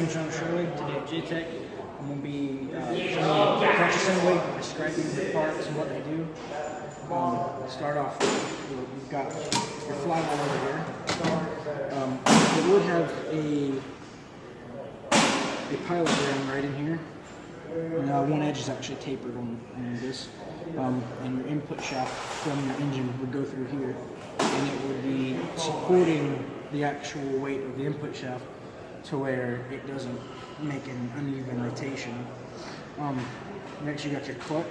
I'm John Shirley. Today at JTech, I'm going to be showing you clutch assembly, describing the parts and what they do. Start off, you've got your flywheel over here. It would have a pilot bearing right in here. And, one edge is actually tapered on this. And your input shaft from your engine would go through here, and it would be supporting the actual weight of the input shaft to where it doesn't make an uneven rotation. Next you got your clutch,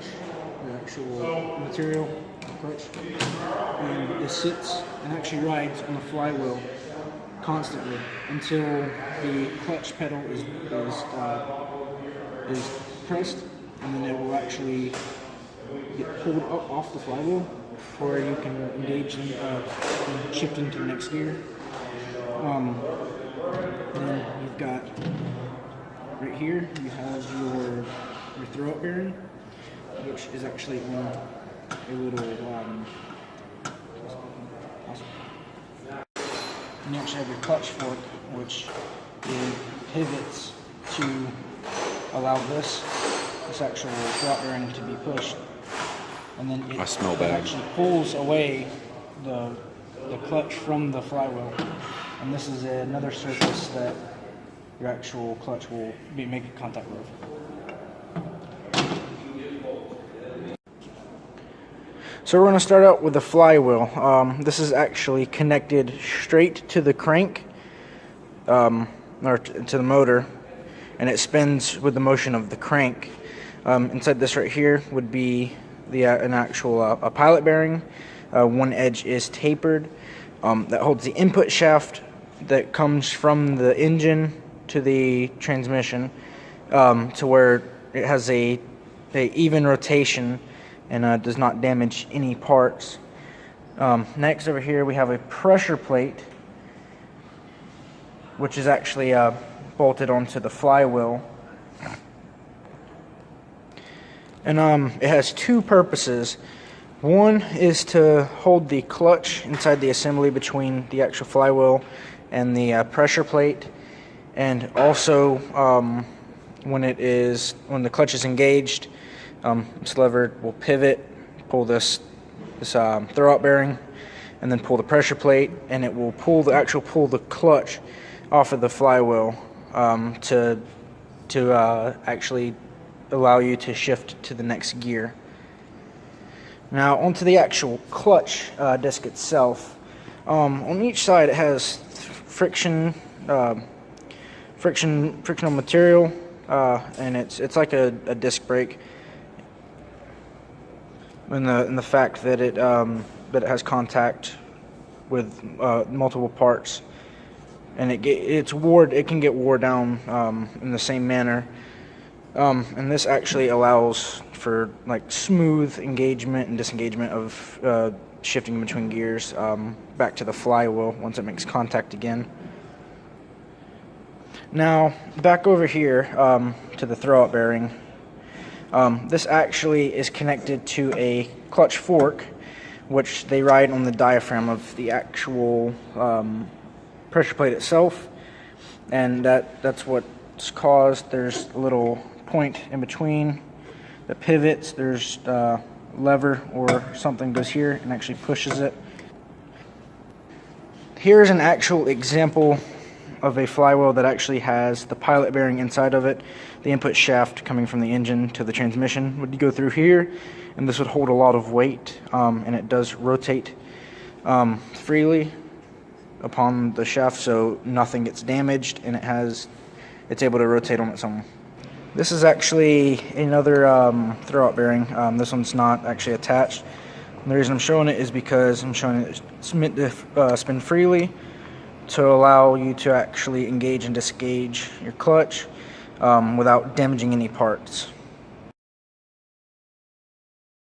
the actual material, clutch, and it sits and actually rides on the flywheel constantly until the clutch pedal is pressed, and then it will actually get pulled up off the flywheel before you can engage in shift into the next gear. Then you've got right here, you have your throw-up bearing, which is actually on a little and you actually have your clutch fork, which pivots to allow this actual throw-up bearing to be pushed, and then it actually pulls away the clutch from the flywheel. And this is another surface that your actual clutch will be making contact with. So we're going to start out with the flywheel. This is actually connected straight to the crank, or to the motor, and it spins with the motion of the crank. Inside this right here would be an actual a pilot bearing. One edge is tapered. That holds the input shaft that comes from the engine to the transmission, to where it has a even rotation and does not damage any parts. Next over here we have a pressure plate, which is actually bolted onto the flywheel. And it has two purposes. One is to hold the clutch inside the assembly between the actual flywheel and the pressure plate, and also when the clutch is engaged, this lever will pivot, pull this throw-up bearing, and then pull the pressure plate, and it will pull the clutch off of the flywheel to actually allow you to shift to the next gear. Now onto the actual clutch disc itself. On each side it has frictional material, and it's like a disc brake. In the fact that it has contact with multiple parts, and it can get wore down in the same manner. And this actually allows for like smooth engagement and disengagement of shifting between gears back to the flywheel once it makes contact again. Now back over here to the throw-up bearing. This actually is connected to a clutch fork, which they ride on the diaphragm of the actual pressure plate itself, and that's what's caused. There's a little point in between that pivots. There's a lever or something goes here and actually pushes it. Here's an actual example of a flywheel that actually has the pilot bearing inside of it. The input shaft coming from the engine to the transmission would go through here, and this would hold a lot of weight, and it does rotate freely upon the shaft, so nothing gets damaged, and it's able to rotate on its own. This is actually another throw-up bearing. This one's not actually attached. And the reason I'm showing it is because I'm showing it's meant to spin freely to allow you to actually engage and disengage your clutch without damaging any parts.